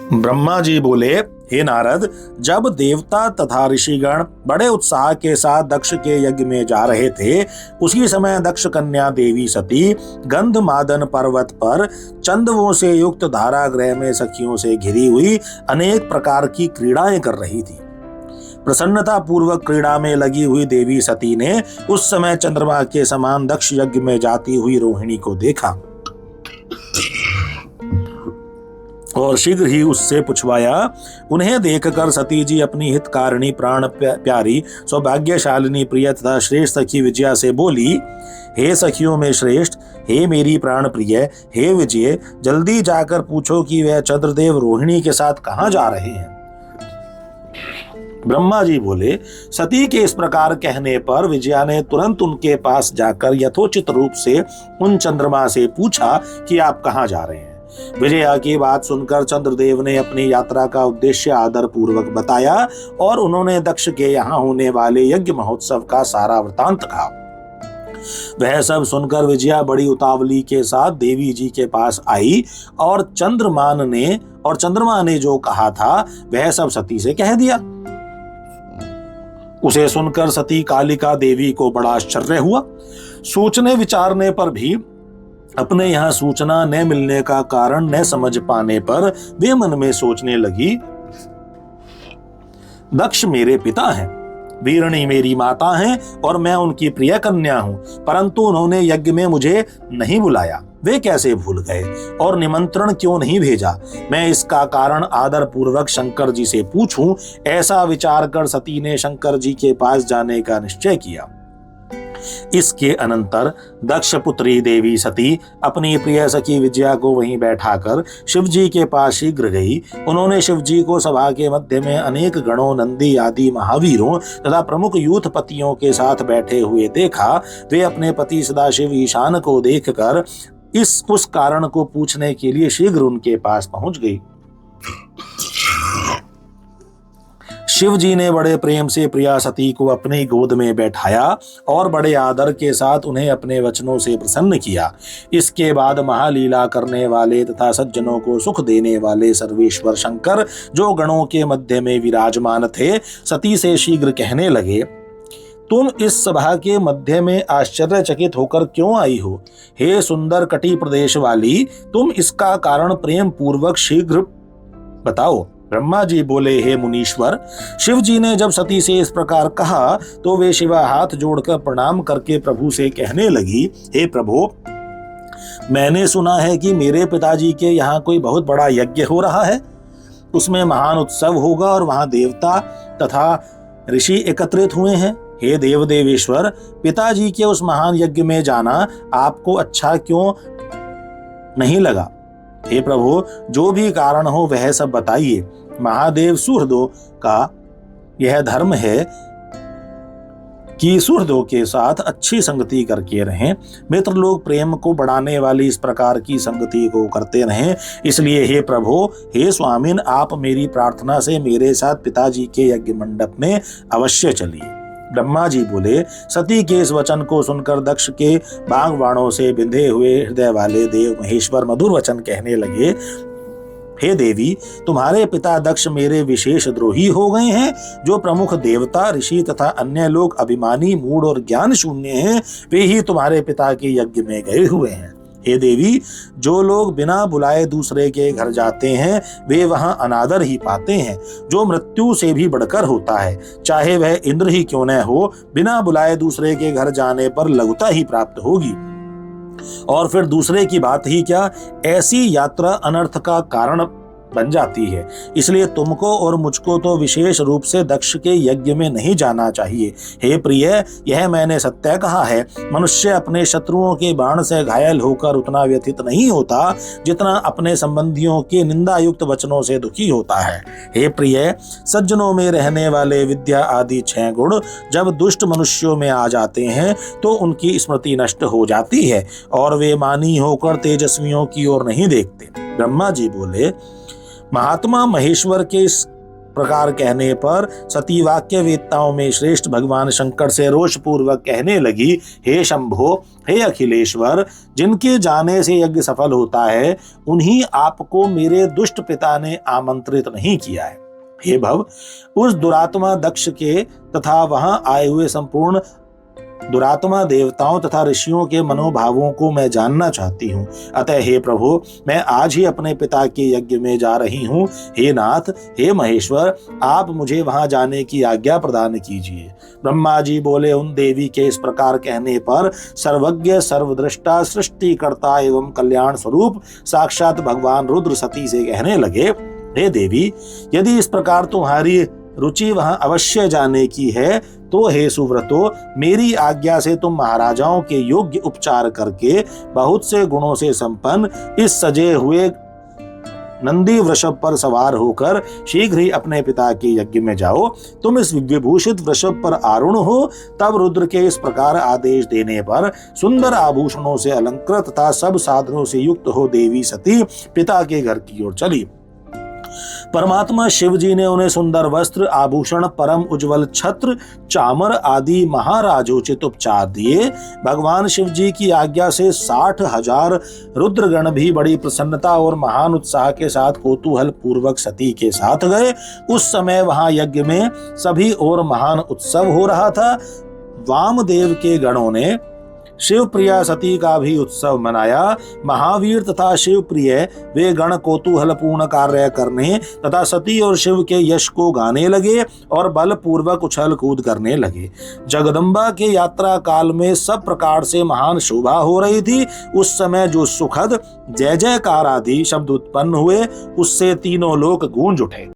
ब्रह्मा जी बोले, हे नारद, जब देवता तथा ऋषिगण बड़े उत्साह के साथ दक्ष के यज्ञ में जा रहे थे, उसी समय दक्ष कन्या देवी सती गंधमादन पर्वत पर चंदवों से युक्त धारागृह में सखियों से घिरी हुई अनेक प्रकार की क्रीड़ाएं कर रही थी। प्रसन्नता पूर्वक क्रीड़ा में लगी हुई देवी सती ने उस समय चंद्रमा के समान दक्ष यज्ञ में जाती हुई रोहिणी को देखा और शीघ्र ही उससे पूछवाया। उन्हें देखकर सती जी अपनी हितकारिणी, प्राण प्यारी, सौभाग्यशालिनी, प्रिय तथा श्रेष्ठ सखी विजया से बोली, हे सखियों में श्रेष्ठ, हे मेरी प्राण प्रिय, हे विजय, जल्दी जाकर पूछो कि वह चंद्रदेव रोहिणी के साथ कहाँ जा रहे हैं। ब्रह्मा जी बोले, सती के इस प्रकार कहने पर विजया ने तुरंत उनके पास जाकर यथोचित रूप से उन चंद्रमा से पूछा कि आप कहाँ जा रहे हैं। विजया की बात सुनकर चंद्रदेव ने अपनी यात्रा का उद्देश्य आदर पूर्वक बताया और उन्होंने दक्ष के यहाँ होने वाले यज्ञ महोत्सव का सारा वृतांत कहा। वह सब सुनकर विजया बड़ी उतावली के साथ देवी जी के पास आई और चंद्रमा ने जो कहा था वह सब सती से कह दिया। उसे सुनकर सती कालिका देवी को बड़ा आश्चर्य हुआ। सोचने विचारने पर भी अपने यहाँ सूचना न मिलने का कारण न समझ पाने पर वे मन में सोचने लगी, दक्ष मेरे पिता हैं, वीरणी मेरी माता हैं और मैं उनकी प्रिय कन्या हूं, परंतु उन्होंने यज्ञ में मुझे नहीं बुलाया। वे कैसे भूल गए और निमंत्रण क्यों नहीं भेजा? मैं इसका कारण आदर पूर्वक शंकर जी से पूछूं। ऐसा विचार कर सती ने शंकर जी के पास जाने का निश्चय किया। इसके अनंतर दक्ष पुत्री देवी सती अपनी प्रिय सखी विजया को वहीं बैठाकर शिव जी के पास शीघ्र गई। उन्होंने शिव जी को सभा के मध्य में अनेक गणों, नंदी आदि महावीरों तथा प्रमुख यूथपतियों के साथ बैठे हुए देखा। वे अपने पति सदाशिव ईशान को देखकर उस कारण को पूछने के लिए शीघ्र उनके पास पहुंच गई। शिव जी ने बड़े प्रेम से प्रिया सती को अपनी गोद में बैठाया और बड़े आदर के साथ उन्हें अपने वचनों से प्रसन्न किया। इसके बाद महालीला करने वाले तथा सज्जनों को सुख देने वाले सर्वेश्वर शंकर, जो गणों के मध्य में विराजमान थे, सती से शीघ्र कहने लगे, तुम इस सभा के मध्य में आश्चर्यचकित होकर क्यों आई हो? हे सुंदर कटी प्रदेश वाली, तुम इसका कारण प्रेम पूर्वक शीघ्र बताओ। ब्रह्मा जी बोले, हे मुनीश्वर, शिव जी ने जब सती से इस प्रकार कहा तो वे शिवा हाथ जोड़कर प्रणाम करके प्रभु से कहने लगी, हे प्रभु, मैंने सुना है कि मेरे पिताजी के यहाँ कोई बहुत बड़ा यज्ञ हो रहा है। उसमें महान उत्सव होगा और वहां देवता तथा ऋषि एकत्रित हुए हैं। हे देव देवेश्वर, पिताजी के उस महान यज्ञ में जाना आपको अच्छा क्यों नहीं लगा? हे प्रभु, जो भी कारण हो वह सब बताइए। महादेव सुहृदों का यह धर्म है कि सुहृदों के साथ अच्छी संगति करके रहें। मित्र लोग प्रेम को बढ़ाने वाली इस प्रकार की संगति को करते रहें। इसलिए हे प्रभु, हे स्वामिन, आप मेरी प्रार्थना से मेरे साथ पिताजी के यज्ञ मंडप में अवश्य चलिए। ब्रह्मा जी बोले, सती के इस वचन को सुनकर दक्ष के बागवाणों से बिंधे हुए हृदय वाले देव महेश्वर मधुर वचन कहने लगे, हे देवी, तुम्हारे पिता दक्ष मेरे विशेष द्रोही हो गए हैं। जो प्रमुख देवता, ऋषि तथा अन्य लोग अभिमानी, मूढ़ और ज्ञान शून्य हैं, वे ही तुम्हारे पिता के यज्ञ में गए हुए हैं। हे देवी, जो लोग बिना बुलाए दूसरे के घर जाते हैं वे वहां अनादर ही पाते हैं, जो मृत्यु से भी बढ़कर होता है। चाहे वह इंद्र ही क्यों न हो, बिना बुलाए दूसरे के घर जाने पर लघुता ही प्राप्त होगी। और फिर दूसरे की बात ही क्या, ऐसी यात्रा अनर्थ का कारण बन जाती है। इसलिए तुमको और मुझको तो विशेष रूप से दक्ष के यज्ञ में नहीं जाना चाहिए। हे प्रिय, यह मैंने सत्य कहा है। मनुष्य अपने शत्रुओं के बाण से घायल होकर उतना व्यथित नहीं होता जितना अपने संबंधियों के निंदा युक्त वचनों से दुखी होता है। हे प्रिय, सज्जनों में रहने वाले विद्या आदि 6 गुण जब दुष्ट मनुष्यों में आ जाते हैं तो उनकी स्मृति नष्ट हो जाती है और वे मानी होकर तेजस्वियों की ओर नहीं देखते। ब्रह्मा जी बोले, महात्मा महेश्वर के इस प्रकार कहने पर सती वाक्य वेत्ताओं में श्रेष्ठ भगवान शंकर से रोष पूर्वक कहने लगी, हे शंभो, हे अखिलेश्वर, जिनके जाने से यज्ञ सफल होता है उन्हीं आपको मेरे दुष्ट पिता ने आमंत्रित नहीं किया है। हे भव, उस दुरात्मा दक्ष के तथा वहां आए हुए संपूर्ण दुरात्मा देवताओं तथा ऋषियों के मनोभावों को मैं जानना चाहती हूँ। अतः हे प्रभु, मैं आज ही अपने पिता के यज्ञ में जा रही हूँ। हे नाथ, हे महेश्वर, आप मुझे वहां जाने की आज्ञा प्रदान कीजिए। ब्रह्मा जी बोले, उन देवी के इस प्रकार कहने पर सर्वज्ञ, सर्वदृष्टा, सृष्टिकर्ता एवं कल्याण स्वरूप साक्षात भगवान रुद्र सती से कहने लगे, हे देवी, यदि इस प्रकार तुम्हारी रुचि वहां अवश्य जाने की है तो हे सुव्रतो, मेरी आज्ञा से तुम महाराजाओं के योग्य उपचार करके बहुत से गुणों से संपन्न इस सजे हुए नंदी वृषभ पर सवार होकर शीघ्र ही अपने पिता के यज्ञ में जाओ। तुम इस विभूषित वृषभ पर आरूढ़ हो। तब रुद्र के इस प्रकार आदेश देने पर सुंदर आभूषणों से अलंकृत तथा सब साधनों से युक्त हो देवी सती पिता के घर की ओर चली। परमात्मा शिव जी ने उन्हें सुंदर वस्त्र, आभूषण, परम उज्जवल छत्र, चामर आदि महाराजोचित उपचार दिए। भगवान शिव जी की आज्ञा से 60,000 रुद्रगण भी बड़ी प्रसन्नता और महान उत्साह के साथ कौतूहल पूर्वक सती के साथ गए। उस समय वहां यज्ञ में सभी और महान उत्सव हो रहा था। वामदेव के गणों ने शिव प्रिया सती का भी उत्सव मनाया। महावीर तथा शिव प्रिय वे गण कौतूहल पूर्ण कार्य करने तथा सती और शिव के यश को गाने लगे और बल पूर्वक उछल कूद करने लगे। जगदम्बा के यात्रा काल में सब प्रकार से महान शोभा हो रही थी। उस समय जो सुखद जय जयकार आदि शब्द उत्पन्न हुए उससे तीनों लोक गूंज उठे।